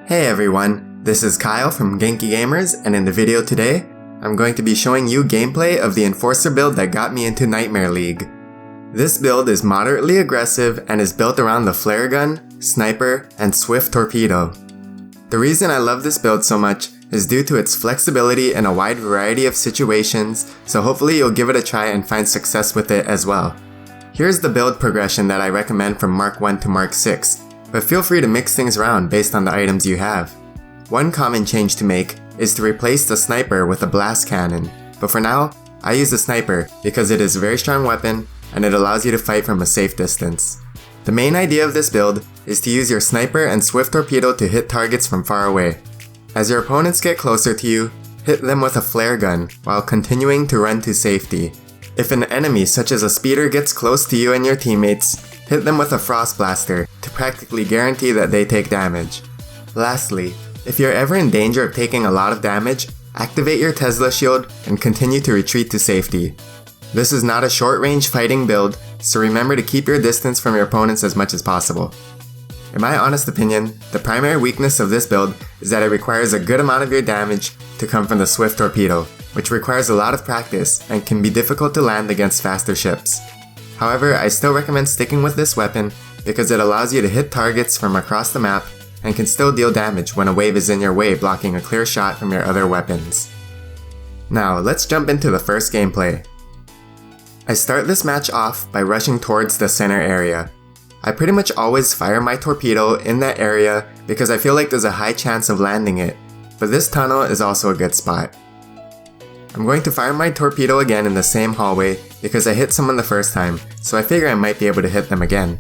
Hey everyone, this is Kyle from Genki Gamers, and in the video today, I'm going to be showing you gameplay of the Enforcer build that got me into Nightmare League. This build is moderately aggressive and is built around the flare gun, sniper, and swift torpedo. The reason I love this build so much is due to its flexibility in a wide variety of situations, so hopefully you'll give it a try and find success with it as well. Here's the build progression that I recommend from Mark 1 to Mark 6. But feel free to mix things around based on the items you have. One common change to make is to replace the sniper with a blast cannon, but for now, I use the sniper because it is a very strong weapon and it allows you to fight from a safe distance. The main idea of this build is to use your sniper and swift torpedo to hit targets from far away. As your opponents get closer to you, hit them with a flare gun while continuing to run to safety. If an enemy such as a speeder gets close to you and your teammates, hit them with a frost blaster to practically guarantee that they take damage. Lastly, if you're ever in danger of taking a lot of damage, activate your Tesla shield and continue to retreat to safety. This is not a short-range fighting build, so remember to keep your distance from your opponents as much as possible. In my honest opinion, the primary weakness of this build is that it requires a good amount of your damage to come from the swift torpedo, which requires a lot of practice and can be difficult to land against faster ships. However, I still recommend sticking with this weapon because it allows you to hit targets from across the map and can still deal damage when a wave is in your way blocking a clear shot from your other weapons. Now, let's jump into the first gameplay. I start this match off by rushing towards the center area. I pretty much always fire my torpedo in that area because I feel like there's a high chance of landing it, but this tunnel is also a good spot. I'm going to fire my torpedo again in the same hallway because I hit someone the first time, so I figure I might be able to hit them again.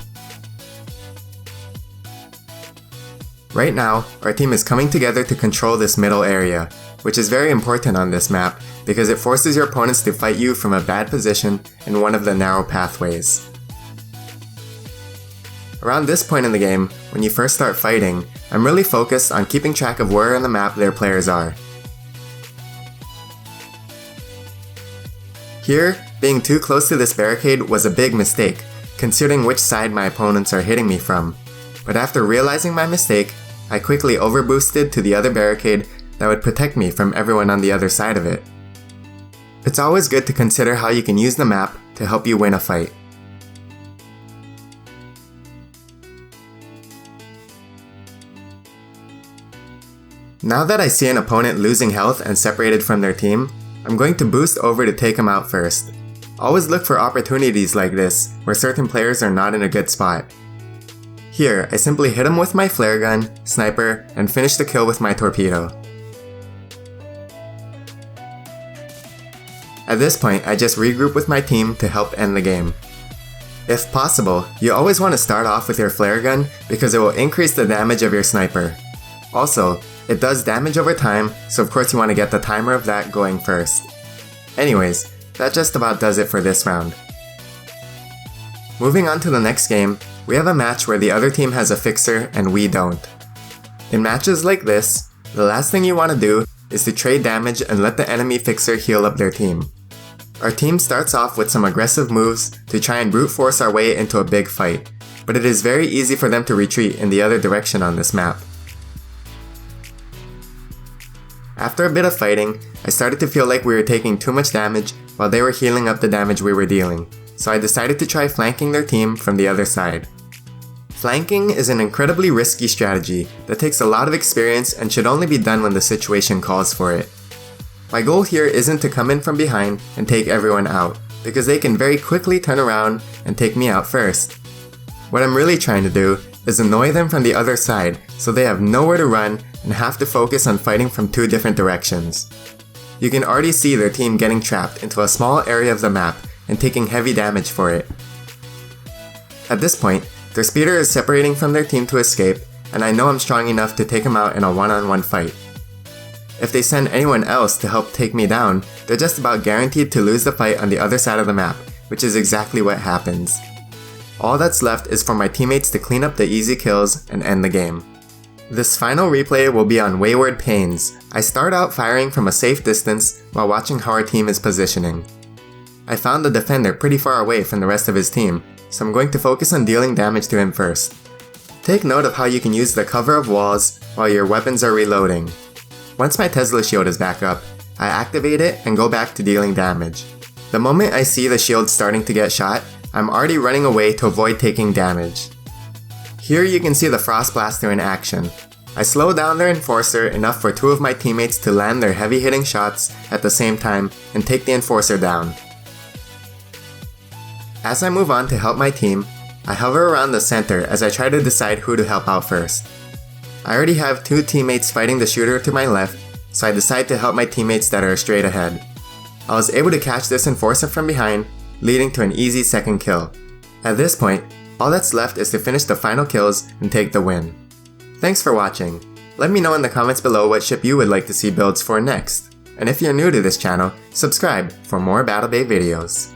Right now, our team is coming together to control this middle area, which is very important on this map because it forces your opponents to fight you from a bad position in one of the narrow pathways. Around this point in the game, when you first start fighting, I'm really focused on keeping track of where on the map their players are. Here, being too close to this barricade was a big mistake, considering which side my opponents are hitting me from. But after realizing my mistake, I quickly overboosted to the other barricade that would protect me from everyone on the other side of it. It's always good to consider how you can use the map to help you win a fight. Now that I see an opponent losing health and separated from their team, I'm going to boost over to take him out first. Always look for opportunities like this, where certain players are not in a good spot. Here, I simply hit him with my flare gun, sniper, and finish the kill with my torpedo. At this point, I just regroup with my team to help end the game. If possible, you always want to start off with your flare gun because it will increase the damage of your sniper. Also, it does damage over time, so of course you want to get the timer of that going first. Anyways, that just about does it for this round. Moving on to the next game, we have a match where the other team has a fixer and we don't. In matches like this, the last thing you want to do is to trade damage and let the enemy fixer heal up their team. Our team starts off with some aggressive moves to try and brute force our way into a big fight, but it is very easy for them to retreat in the other direction on this map. After a bit of fighting, I started to feel like we were taking too much damage while they were healing up the damage we were dealing, so I decided to try flanking their team from the other side. Flanking is an incredibly risky strategy that takes a lot of experience and should only be done when the situation calls for it. My goal here isn't to come in from behind and take everyone out, because they can very quickly turn around and take me out first. What I'm really trying to do is annoy them from the other side so they have nowhere to run and have to focus on fighting from two different directions. You can already see their team getting trapped into a small area of the map and taking heavy damage for it. At this point, their speeder is separating from their team to escape, and I know I'm strong enough to take him out in a one-on-one fight. If they send anyone else to help take me down, they're just about guaranteed to lose the fight on the other side of the map, which is exactly what happens. All that's left is for my teammates to clean up the easy kills and end the game. This final replay will be on Wayward Pains. I start out firing from a safe distance while watching how our team is positioning. I found the defender pretty far away from the rest of his team, so I'm going to focus on dealing damage to him first. Take note of how you can use the cover of walls while your weapons are reloading. Once my Tesla shield is back up, I activate it and go back to dealing damage. The moment I see the shield starting to get shot, I'm already running away to avoid taking damage. Here you can see the Frost Blaster in action. I slow down their Enforcer enough for 2 of my teammates to land their heavy hitting shots at the same time and take the Enforcer down. As I move on to help my team, I hover around the center as I try to decide who to help out first. I already have 2 teammates fighting the shooter to my left, so I decide to help my teammates that are straight ahead. I was able to catch this Enforcer from behind, leading to an easy second kill. At this point, all that's left is to finish the final kills and take the win. Thanks for watching. Let me know in the comments below what ship you would like to see builds for next. And if you're new to this channel, subscribe for more Battle Bay videos.